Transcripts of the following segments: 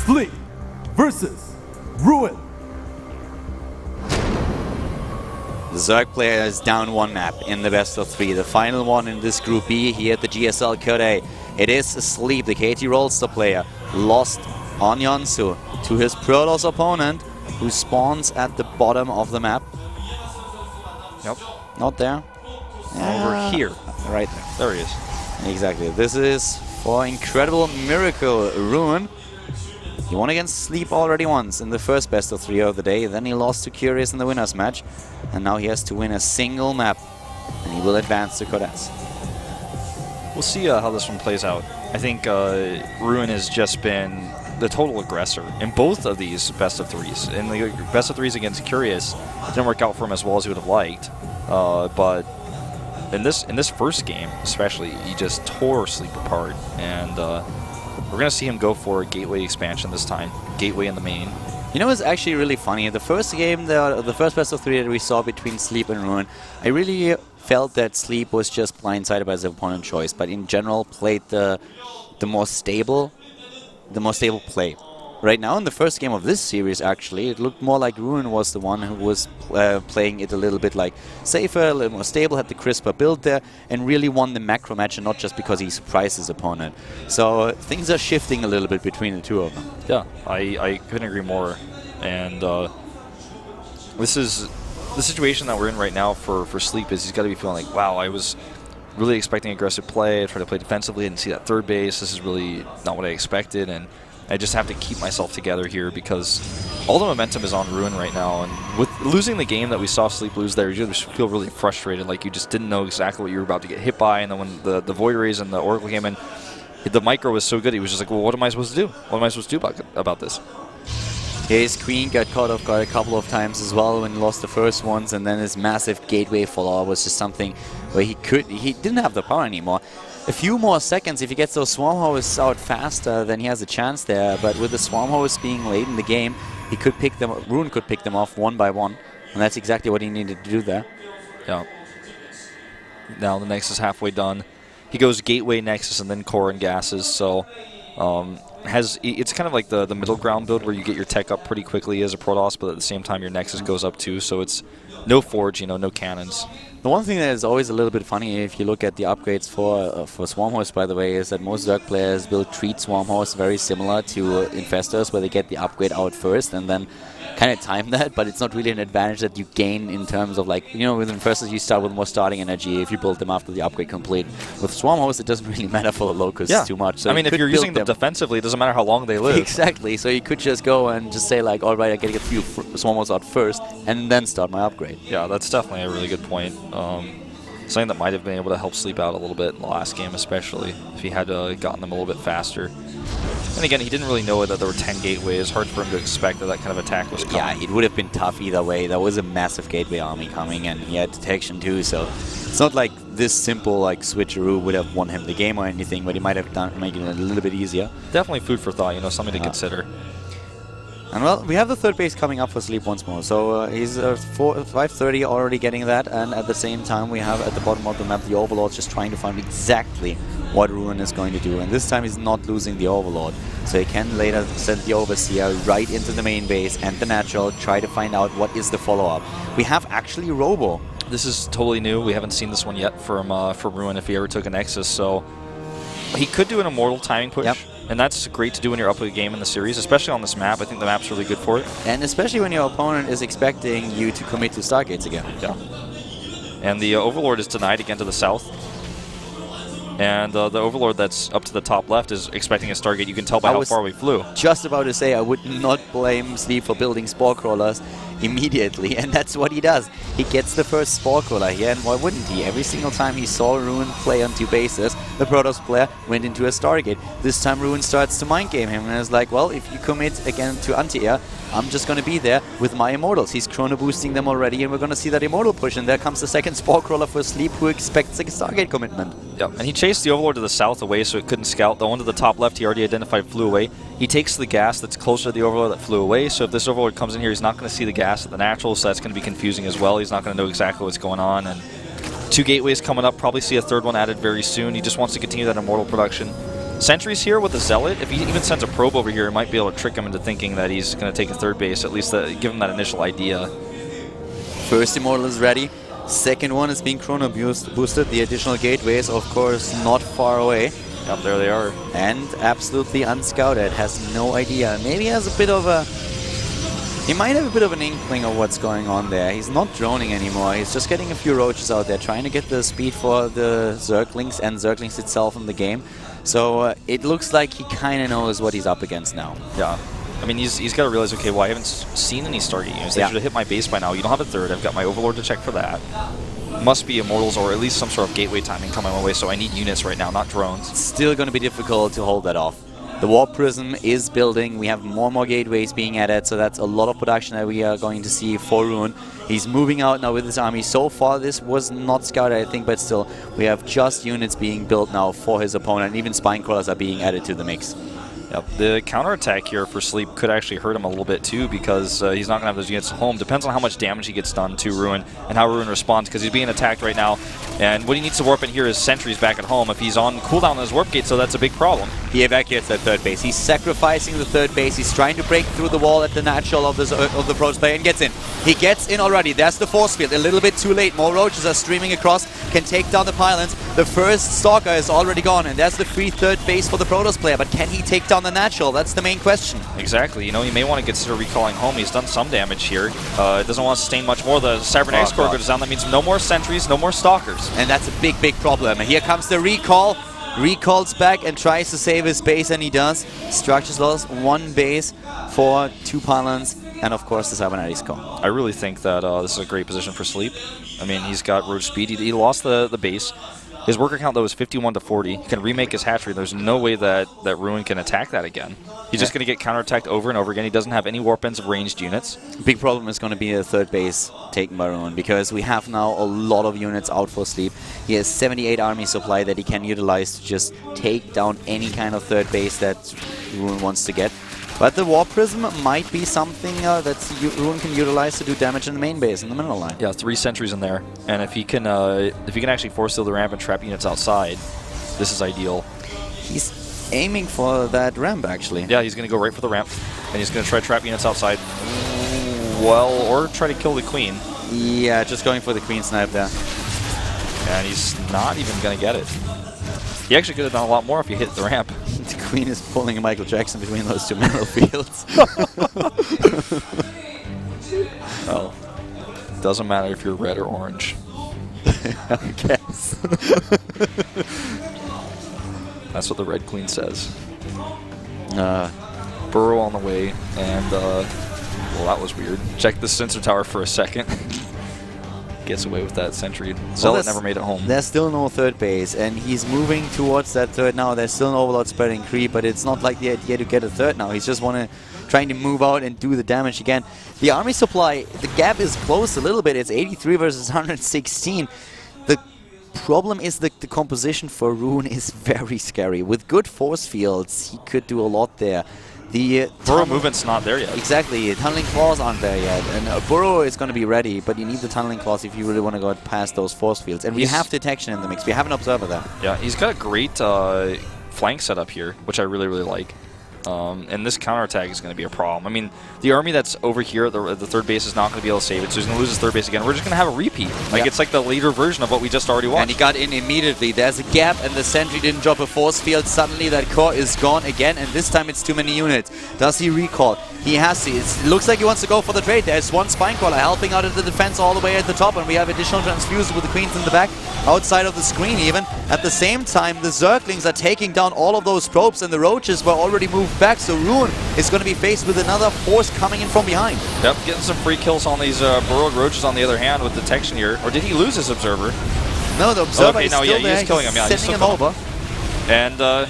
Sleep versus Ruin. The Zerg player is down one map in the best of 3. The final one in this Group B here at the GSL Code A. It is Sleep, the KT Rolster player, lost on Yonsu to his Protoss opponent, who spawns at the bottom of the map. Nope. Not there. Over here. Right there. There he is. Exactly. This is for Incredible Miracle Ruin. He won against Sleep already once in the first best of 3 of the day. Then he lost to Curious in the winners match. And now he has to win a single map. And he will advance to Code S. We'll see how this one plays out. I think Ruin has just been the total aggressor in both of these best of 3s. In the best of 3s against Curious, it didn't work out for him as well as he would have liked. But in this first game, especially, he just tore Sleep apart. And we're going to see him go for a Gateway expansion this time. Gateway in the main. You know, it's actually really funny. The first game, the first best of 3 that we saw between Sleep and Ruin, I really felt that Sleep was just blindsided by his opponent choice, but in general played the more stable play. Right now, in the first game of this series, actually, it looked more like Ruin was the one who was playing it a little bit like safer, a little more stable, had the crisper build there, and really won the macro match, and not just because he surprised his opponent. So things are shifting a little bit between the two of them. Yeah, I couldn't agree more. And this is the situation that we're in right now for Sleep. Is he's got to be feeling like, wow, I was really expecting aggressive play. I tried to play defensively and see that third base. This is really not what I expected, and I just have to keep myself together here because all the momentum is on Ruin right now. And with losing the game that we saw Sleep lose there, you just feel really frustrated, like you just didn't know exactly what you were about to get hit by. And then when the Void Rays and the Oracle came in, the micro was so good, he was just like, well, what am I supposed to do? What am I supposed to do about this? His Queen got caught off guard a couple of times as well when he lost the first ones, and then his massive Gateway follow-up was just something where he didn't have the power anymore. A few more seconds, if he gets those Swarm Hose out faster, then he has a chance there. But with the Swarm Hose being late in the game, he could pick them. Ruin could pick them off one by one, and that's exactly what he needed to do there. Yeah. Now the Nexus is halfway done. He goes Gateway, Nexus, and then Core and Gases. So it's kind of like the middle ground build where you get your tech up pretty quickly as a Protoss, but at the same time your Nexus goes up too. So it's no Forge, no cannons. The one thing that is always a little bit funny if you look at the upgrades for Swarm Horse, by the way, is that most Zerg players will treat Swarm Horse very similar to Infestors, where they get the upgrade out first and then kind of time that, but it's not really an advantage that you gain in terms of, like, with Infestors you start with more starting energy if you build them after the upgrade complete. With Swarm Horse it doesn't really matter for the Locusts too much. So I mean, if you're using them defensively, it doesn't matter how long they live. Exactly, so you could just go and just say, like, alright, I gotta get a few Swarm Horse out first and then start my upgrade. Yeah, that's definitely a really good point. Something that might have been able to help Sleep out a little bit in the last game, especially if he had gotten them a little bit faster. And again, he didn't really know that there were 10 gateways. Hard for him to expect that kind of attack was coming. Yeah, it would have been tough either way. There was a massive gateway army coming, and he had detection too. So it's not like this simple switcheroo would have won him the game or anything, but he might have made it a little bit easier. Definitely food for thought. Something to consider. And well, we have the third base coming up for Sleep once more. So he's 530 already getting that, and at the same time we have at the bottom of the map the Overlord just trying to find exactly what Ruin is going to do. And this time he's not losing the Overlord. So he can later send the Overseer right into the main base and the Natural, try to find out what is the follow-up. We have actually Robo. This is totally new. We haven't seen this one yet from Ruin if he ever took a Nexus. So he could do an Immortal timing push. Yep. And that's great to do when you're up with a game in the series, especially on this map. I think the map's really good for it. And especially when your opponent is expecting you to commit to Stargates again. Yeah. And the Overlord is denied again to the south. And the Overlord that's up to the top left is expecting a Stargate. You can tell by how far we flew. Just about to say, I would not blame Sleep for building Spore Crawlers immediately, and that's what he does. He gets the first Spore Crawler here, and why wouldn't he? Every single time he saw Ruin play on two bases, the Protoss player went into a Stargate. This time Ruin starts to mind game him, and is like, well, if you commit again to anti-air, I'm just going to be there with my Immortals. He's chrono boosting them already, and we're going to see that Immortal push, and there comes the second Spore Crawler for Sleep, who expects a Stargate commitment. Yep, and he chased the Overlord to the south away so it couldn't scout. The one to the top left he already identified flew away. He takes the gas that's closer to the Overlord that flew away, so if this Overlord comes in here, he's not going to see the gas at the Natural, so that's going to be confusing as well. He's not going to know exactly what's going on, and two gateways coming up, probably see a third one added very soon. He just wants to continue that Immortal production. sentries here with the Zealot. If he even sends a probe over here, it might be able to trick him into thinking that he's going to take a third base, at least give him that initial idea. First Immortal is ready. Second one is being chrono boosted. The additional gateways, of course, not far away. Yep, there they are. And absolutely unscouted, has no idea. Maybe has a bit of a... He might have a bit of an inkling of what's going on there. He's not droning anymore. He's just getting a few roaches out there, trying to get the speed for the Zerglings and Zerglings itself in the game. So it looks like he kind of knows what he's up against now. Yeah. I mean, he's got to realize, okay, well, I haven't seen any Stargate units. They should have hit my base by now. You don't have a third. I've got my Overlord to check for that. Must be Immortals or at least some sort of gateway timing coming my way, so I need units right now, not drones. It's still going to be difficult to hold that off. The Warp Prism is building. We have more and more gateways being added, so that's a lot of production that we are going to see for Rune. He's moving out now with his army. So far, this was not scouted, I think, but still, we have just units being built now for his opponent, and even Spine Crawlers are being added to the mix. Yep. The counterattack here for Sleep could actually hurt him a little bit too, because he's not going to have those units at home. Depends on how much damage he gets done to Ruin and how Ruin responds, because he's being attacked right now. And what he needs to warp in here is sentries back at home. If he's on cooldown on his warp gate, so that's a big problem. He evacuates that third base. He's sacrificing the third base. He's trying to break through the wall at the natural of the Protoss player and gets in. He gets in already. There's the force field. A little bit too late. More roaches are streaming across. Can take down the pylons. The first Stalker is already gone, and there's the free third base for the Protoss player. But can he take down the natural? That's the main question. Exactly. You know, you may want to consider recalling home. He's done some damage here. It doesn't want to sustain much more. The Cybernetics core goes down. That means no more sentries, no more stalkers. And that's a big, big problem. Here comes the recall. Recalls back and tries to save his base, and he does. Structures lost one base for 2 pylons, and of course the Cybernetics core. I really think that this is a great position for Sleep. I mean, he's got roach speed. He lost the base. His worker count, though, is 51 to 40. He can remake his hatchery. There's no way that Ruin can attack that again. He's just going to get counterattacked over and over again. He doesn't have any warp ends of ranged units. Big problem is going to be a third base taken by Ruin, because we have now a lot of units out for Sleep. He has 78 army supply that he can utilize to just take down any kind of third base that Ruin wants to get. But the Warp Prism might be something that Ruin can utilize to do damage in the main base, in the mineral line. Yeah, 3 sentries in there. And if he can actually force seal the ramp and trap units outside, this is ideal. He's aiming for that ramp, actually. Yeah, he's going to go right for the ramp. And he's going to try to trap units outside. Well, or try to kill the Queen. Yeah, just going for the Queen snipe there. And he's not even going to get it. He actually could have done a lot more if he hit the ramp. The Queen is pulling a Michael Jackson between those 2 mineral fields. Well, doesn't matter if you're red or orange. I guess. That's what the Red Queen says. Burrow on the way, and well, that was weird. Check the sensor tower for a second. Gets away with that sentry. Zealot never made it home. There's still no third base, and he's moving towards that third now. There's still an Overlord spreading creep, but it's not like the idea to get a third now. He's just trying to move out and do the damage again. The army supply, the gap is closed a little bit. It's 83 versus 116. The problem is the composition for Rune is very scary. With good force fields, he could do a lot there. The burrow movement's not there yet. Exactly. Tunneling claws aren't there yet. And burrow is going to be ready, but you need the tunneling claws if you really want to go past those force fields. And we have detection in the mix. We have an observer there. Yeah, he's got a great flank setup here, which I really, really like. And this counterattack is going to be a problem. I mean, the army that's over here, the third base, is not going to be able to save it, so he's going to lose his third base again. We're just going to have a repeat. Like, it's like the later version of what we just already watched. And he got in immediately. There's a gap, and the sentry didn't drop a force field. Suddenly, that core is gone again, and this time it's too many units. Does he recall? He has to. It looks like he wants to go for the trade. There's one Spine Crawler helping out at the defense all the way at the top, and we have additional transfuses with the Queens in the back, outside of the screen even. At the same time, the Zerglings are taking down all of those probes, and the Roaches were already moved back, so Rune is going to be faced with another force coming in from behind. Yep, getting some free kills on these burrowed Roaches on the other hand with detection here. Or did he lose his Observer? No, the Observer is still there. He's killing him. Yeah, he's sending him over. And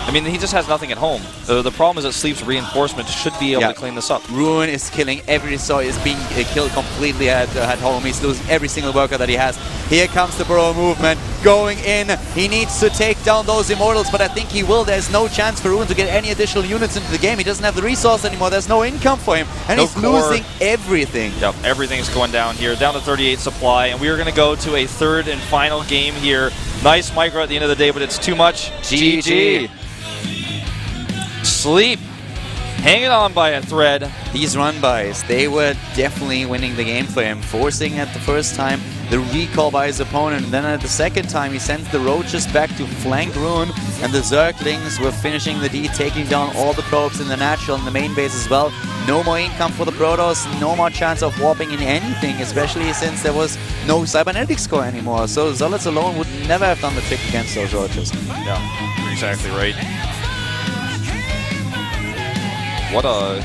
I mean, he just has nothing at home. The problem is that Sleep's reinforcement should be able to clean this up. Ruin is killing every so is being killed completely at home. He's losing every single worker that he has. Here comes the burrow movement going in. He needs to take down those Immortals, but I think he will. There's no chance for Ruin to get any additional units into the game. He doesn't have the resource anymore. There's no income for him, and he's losing everything. Yep, everything's going down here. Down to 38 supply, and we are going to go to a third and final game here. Nice micro at the end of the day, but it's too much. GG. Sleep. Hanging on by a thread. These run-bys, they were definitely winning the game for him, forcing at the first time the recall by his opponent, and then at the second time he sends the roaches back to flank Rune, and the Zerglings were finishing the D, taking down all the probes in the natural and the main base as well. No more income for the Protoss, no more chance of warping in anything, especially since there was no cybernetic score anymore, so Zolitz alone would never have done the trick against those roaches. Yeah, you're exactly right. What a...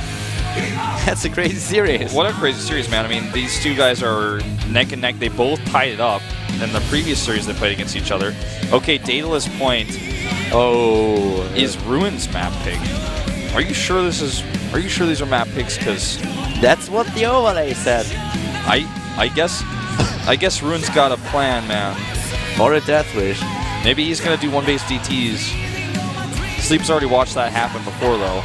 That's a crazy series. What a crazy series, man. I mean, these two guys are neck and neck. They both tied it up in the previous series they played against each other. Okay, Daedalus Point is Ruin's map pick. Are you sure this is... Are you sure these are map picks? Because... That's what the overlay said. I guess Ruin's got a plan, man. Or a death wish. Maybe he's going to do one-base DTs. Sleep's already watched that happen before, though.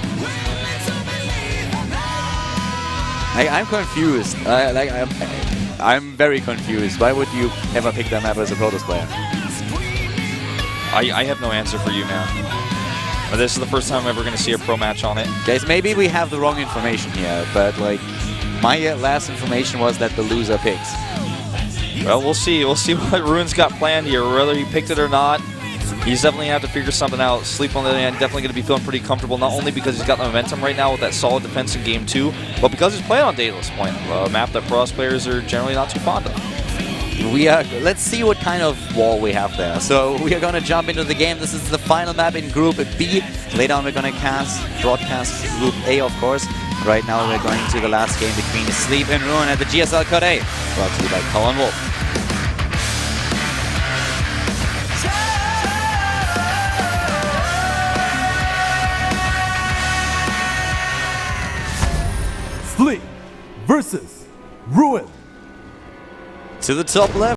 I'm confused. I'm very confused. Why would you ever pick that map as a Protoss player? I have no answer for you, man. But this is the first time I'm ever going to see a pro match on it. Guys, maybe we have the wrong information here, but like my last information was that the loser picks. Well, we'll see. We'll see what Ruin's got planned here, whether he picked it or not. He's definitely going to have to figure something out. Sleep, on the other hand, definitely going to be feeling pretty comfortable, not only because he's got the momentum right now with that solid defense in Game 2, but because he's playing on Daedalus Point, a map that Protoss players are generally not too fond of. Let's see what kind of wall we have there. So we are going to jump into the game. This is the final map in Group B. Later on we're going to broadcast Group A, of course. Right now we're going to the last game between Sleep and Ruin at the GSL Code A, brought to you by Colin Wolf. Sleep versus Ruin. To the top left.